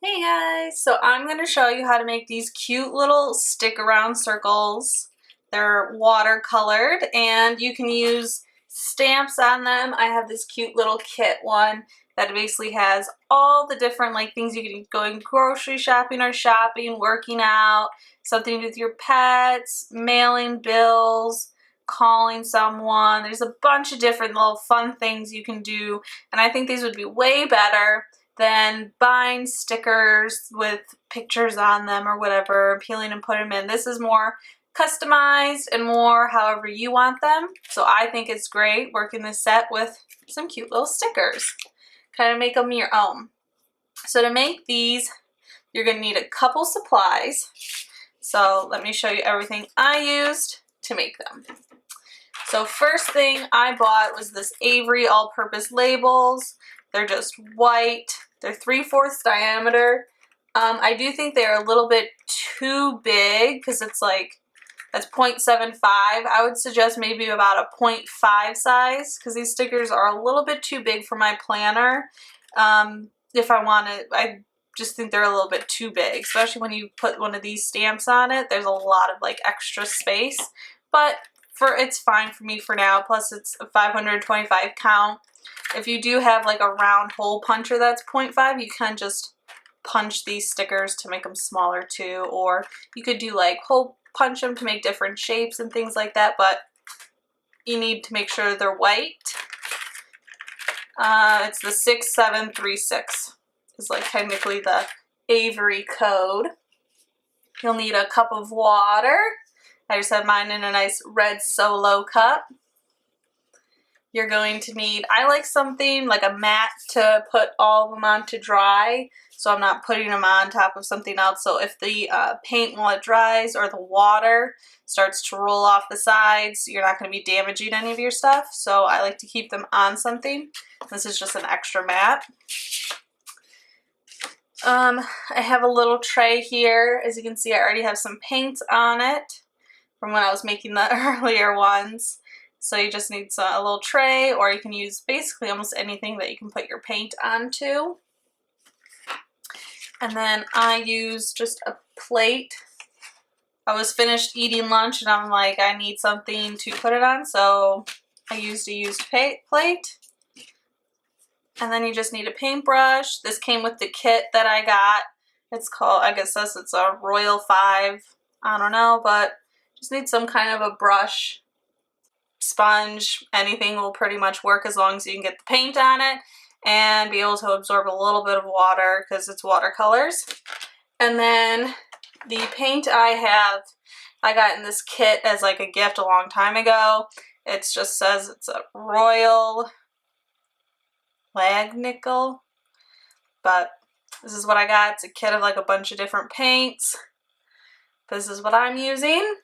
Hey guys, so I'm going to show you how to make these cute little stick around circles. They're watercolored and you can use stamps on them. I have this cute little kit one that basically has all the different things you can going grocery shopping or shopping, working out, something with your pets, mailing bills, calling someone. There's a bunch of different little fun things you can do, and I think these would be way better than buying stickers with pictures on them or whatever, peeling and putting them in. This is more customized and more however you want them. So I think it's great working this set with some cute little stickers. Kind of make them your own. So to make these, you're going to need a couple supplies. So let me show you everything I used to make them. So first thing I bought was this Avery all-purpose labels. They're just white. They're 3/4 diameter. I do think they're a little bit too big because it's that's 0.75. I would suggest maybe about a 0.5 size because these stickers are a little bit too big for my planner. If I want to, I just think they're a little bit too big, especially when you put one of these stamps on it. There's a lot of extra space, but it's fine for me for now. Plus it's a 525 count. If you do have a round hole puncher that's 0.5, you can just punch these stickers to make them smaller too, or you could do hole punch them to make different shapes and things like that, but you need to make sure they're white. It's the 6736 is technically the Avery code. You'll need a cup of water. I just have mine in a nice red Solo cup. You're going to need, I like something like a mat to put all of them on to dry, so I'm not putting them on top of something else. So if the paint, while it dries, or the water starts to roll off the sides, you're not going to be damaging any of your stuff. So I like to keep them on something. This is just an extra mat. I have a little tray here. As you can see, I already have some paint on it from when I was making the earlier ones. So you just need a little tray, or you can use basically almost anything that you can put your paint onto. And then I use just a plate. I was finished eating lunch and I'm like, I need something to put it on, so I used a used plate. And then you just need a paintbrush. This came with the kit that I got. It's called, I guess it's a Royal 5. I don't know, but just need some kind of a brush. Sponge, anything will pretty much work as long as you can get the paint on it and be able to absorb a little bit of water because it's watercolors. And then the paint I got in this kit as a gift a long time ago. It just says it's a Royal Nickel, but this is what I got. It's a kit of a bunch of different paints. This is what I'm using.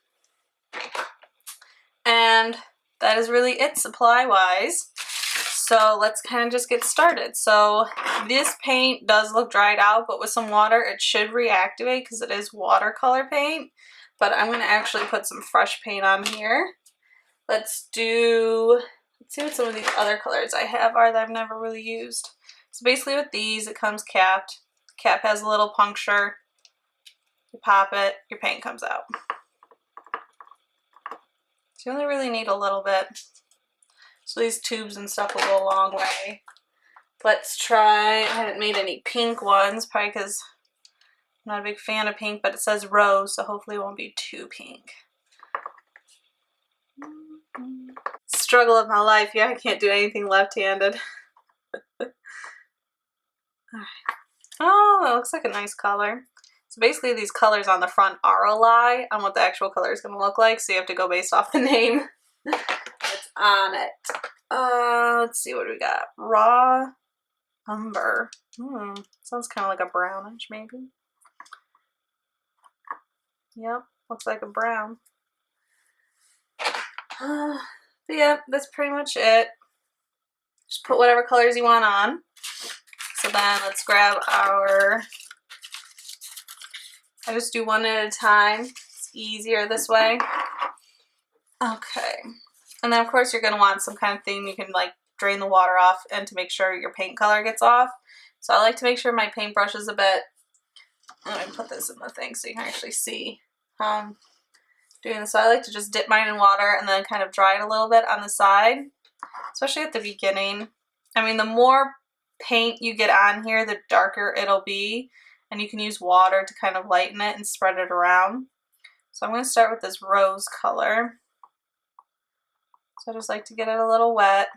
And that is really it supply-wise. So let's kind of just get started. So this paint does look dried out, but with some water it should reactivate because it is watercolor paint. But I'm going to actually put some fresh paint on here. Let's see what some of these other colors I have are that I've never really used. So basically with these, it comes capped. The cap has a little puncture. You pop it, your paint comes out. So you only really need a little bit. So these tubes and stuff will go a long way. Let's try, I haven't made any pink ones, probably because I'm not a big fan of pink, but it says rose, so hopefully it won't be too pink. Struggle of my life. Yeah, I can't do anything left-handed. Oh, that looks like a nice color. So basically these colors on the front are a lie on what the actual color is going to look like, so you have to go based off the name that's on it. Let's see what we got. Raw umber. Sounds kind of like a brownish maybe. Yep, looks like a brown. But yeah, that's pretty much it. Just put whatever colors you want on. So then let's grab I just do one at a time. It's easier this way. Okay. And then of course you're going to want some kind of thing you can drain the water off and to make sure your paint color gets off. So I like to make sure my paintbrush is a bit Let me put this in the thing so you can actually see how I'm doing this. So I like to just dip mine in water and then kind of dry it a little bit on the side, especially at the beginning. I mean, the more paint you get on here, the darker it'll be, and you can use water to kind of lighten it and spread it around. So I'm going to start with this rose color. So I just like to get it a little wet.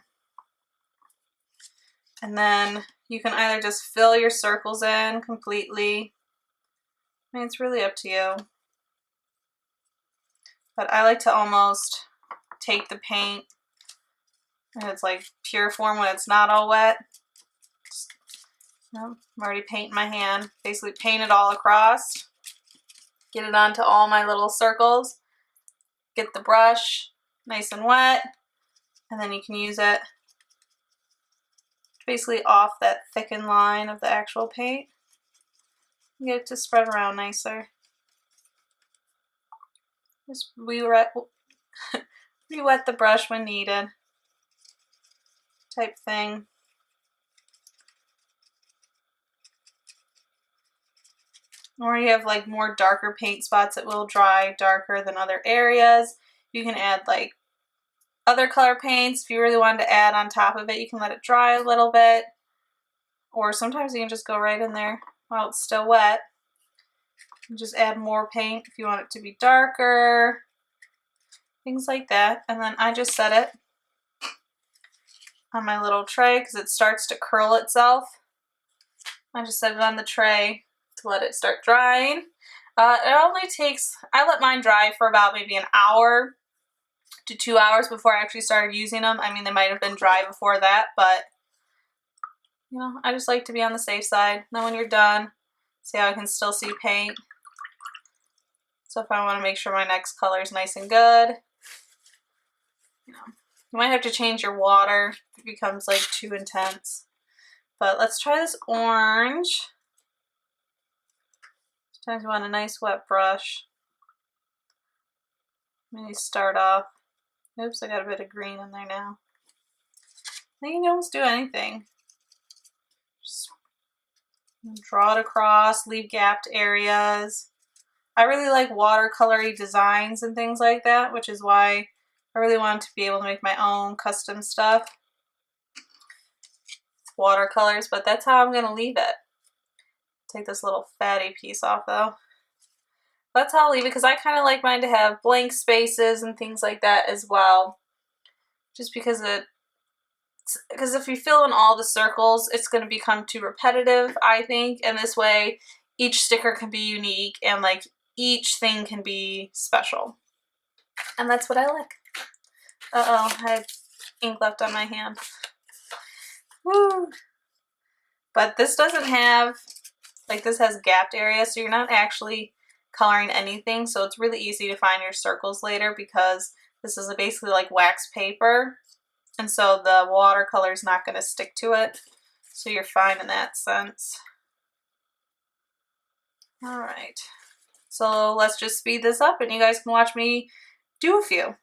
And then you can either just fill your circles in completely. I mean, it's really up to you. But I like to almost take the paint, and it's like pure form when it's not all wet. Just, I'm already painting my hand. Basically paint it all across. Get it onto all my little circles. Get the brush nice and wet. And then you can use it basically off that thickened line of the actual paint. Get it to spread around nicer. Just re-wet the brush when needed, type thing. Or you have like more darker paint spots, it will dry darker than other areas. You can add like other color paints. If you really wanted to add on top of it, you can let it dry a little bit. Or sometimes you can just go right in there while it's still wet. And just add more paint if you want it to be darker. Things like that. And then I just set it on my little tray because it starts to curl itself. I just set it on the tray to let it start drying. It only takes, I let mine dry for about maybe an hour to 2 hours before I actually started using them. I mean, they might have been dry before that, but you know, I just like to be on the safe side. Then when you're done, see how I can still see paint. So if I want to make sure my next color is nice and good, you know, you might have to change your water if it becomes like too intense. But let's try this orange. Sometimes you want a nice wet brush. Maybe start off. Oops, I got a bit of green in there now. Then you can almost do anything. Just draw it across, leave gapped areas. I really like watercolory designs and things like that, which is why I really wanted to be able to make my own custom stuff. Watercolors, but that's how I'm going to leave it. Take this little fatty piece off though. That's how I'll leave it because I kind of like mine to have blank spaces and things like that as well. Just because if you fill in all the circles, it's going to become too repetitive, I think. And this way, each sticker can be unique and like each thing can be special. And that's what I like. Uh-oh, I have ink left on my hand. Woo! But this doesn't have, like this has gapped areas, so you're not actually coloring anything. So it's really easy to find your circles later because this is basically like wax paper. And so the watercolor is not going to stick to it. So you're fine in that sense. All right. So let's just speed this up and you guys can watch me do a few.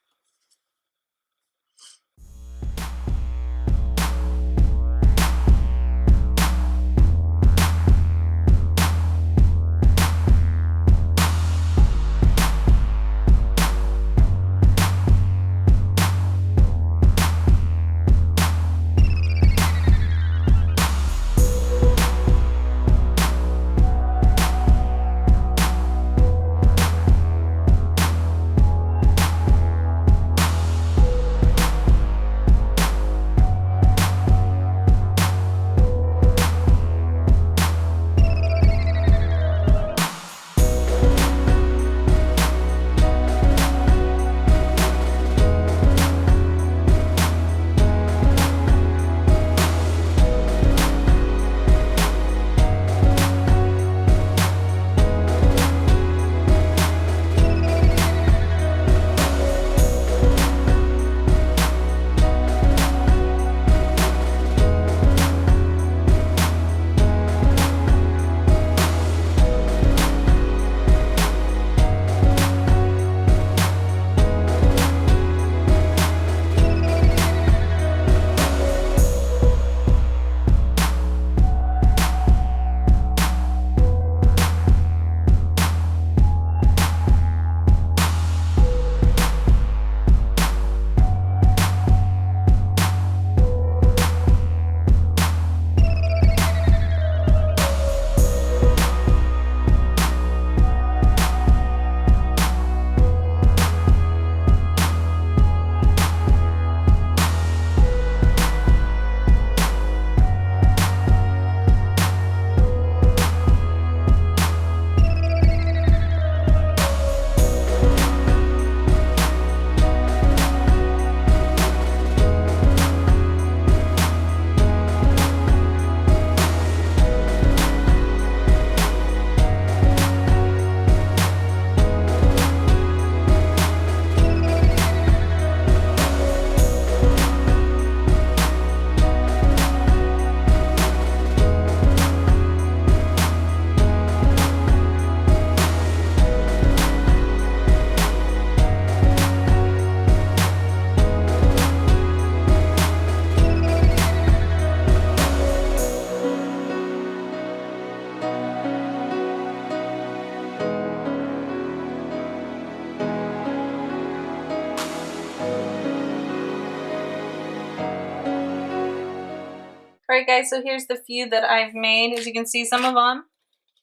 Alright guys, so here's the few that I've made. As you can see, some of them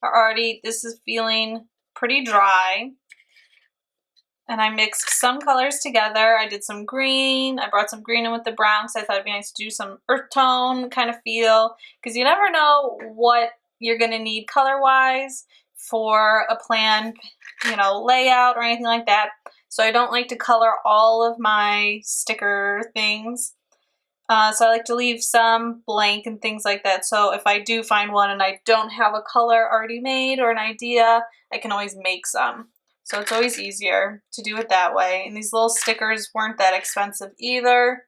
are already, this is feeling pretty dry. And I mixed some colors together. I did some green. I brought some green in with the brown because I thought it'd be nice to do some earth tone kind of feel. Because you never know what you're going to need color-wise for a plan, you know, layout or anything like that. So I don't like to color all of my sticker things. So I like to leave some blank and things like that. So if I do find one and I don't have a color already made or an idea, I can always make some. So it's always easier to do it that way. And these little stickers weren't that expensive either.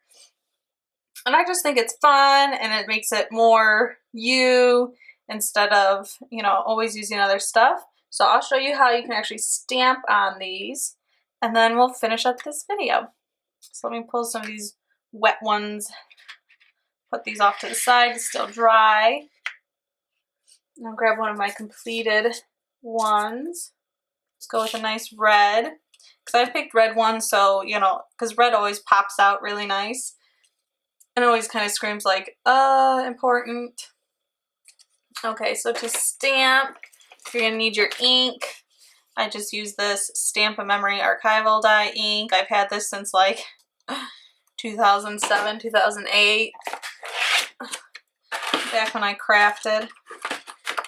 And I just think it's fun and it makes it more you instead of, you know, always using other stuff. So I'll show you how you can actually stamp on these and then we'll finish up this video. So let me pull some of these wet ones, put these off to the side to still dry. And I'll grab one of my completed ones. Let's go with a nice red, because I picked red ones, so, you know, because red always pops out really nice. And it always kind of screams like, important. Okay, so to stamp, you're going to need your ink. I just use this Stamp a Memory Archival Dye ink. I've had this since like 2007, 2008, back when I crafted.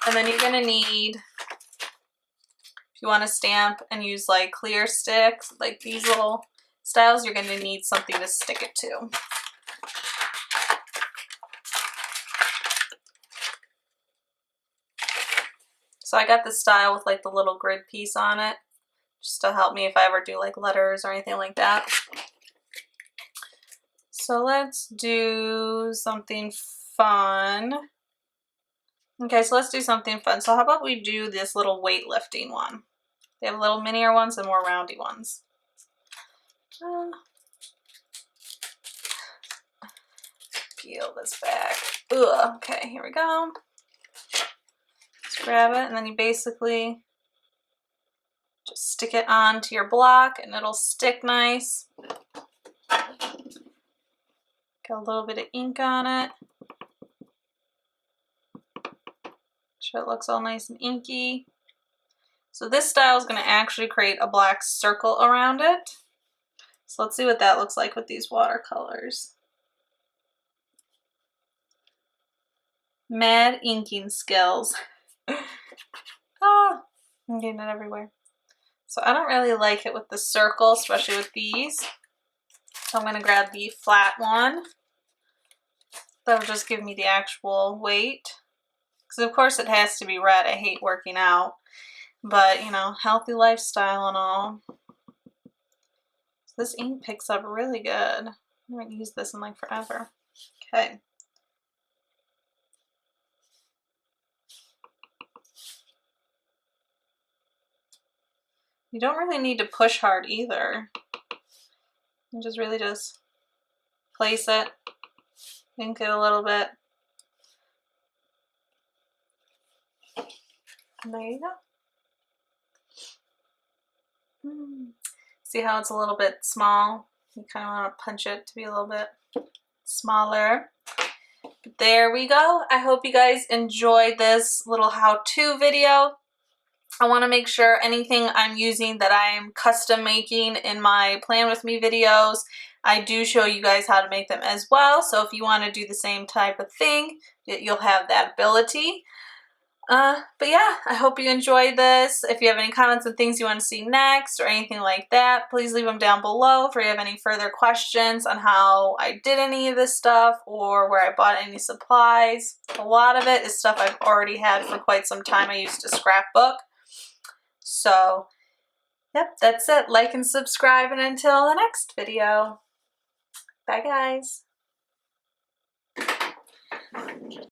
And then you're going to need, if you want to stamp and use like clear sticks, like these little styles, you're going to need something to stick it to. So I got this style with like the little grid piece on it, just to help me if I ever do like letters or anything like that. So let's do something fun. Okay, so let's do something fun. So how about we do this little weightlifting one? They have little minier ones and more roundy ones. Peel this back. Ugh, okay, here we go. Just grab it and then you basically just stick it onto your block and it'll stick nice. Got a little bit of ink on it. Sure it looks all nice and inky. So this style is going to actually create a black circle around it. So let's see what that looks like with these watercolors. Mad inking skills. Ah, I'm getting it everywhere. So I don't really like it with the circle, especially with these. So I'm going to grab the flat one. That'll just give me the actual weight. Because of course it has to be red. I hate working out. But, you know, healthy lifestyle and all. So this ink picks up really good. I'm going to use this in like forever. Okay. You don't really need to push hard either. You just really just place it, ink it a little bit. And there you go. See how it's a little bit small? You kind of want to punch it to be a little bit smaller. But there we go. I hope you guys enjoyed this little how-to video. I want to make sure anything I'm using that I'm custom making in my Plan With Me videos, I do show you guys how to make them as well. So if you want to do the same type of thing, you'll have that ability. But yeah, I hope you enjoyed this. If you have any comments and things you want to see next or anything like that, please leave them down below. If you have any further questions on how I did any of this stuff or where I bought any supplies. A lot of it is stuff I've already had for quite some time. I used a scrapbook. So, yep, that's it. Like and subscribe, and until the next video. Bye, guys.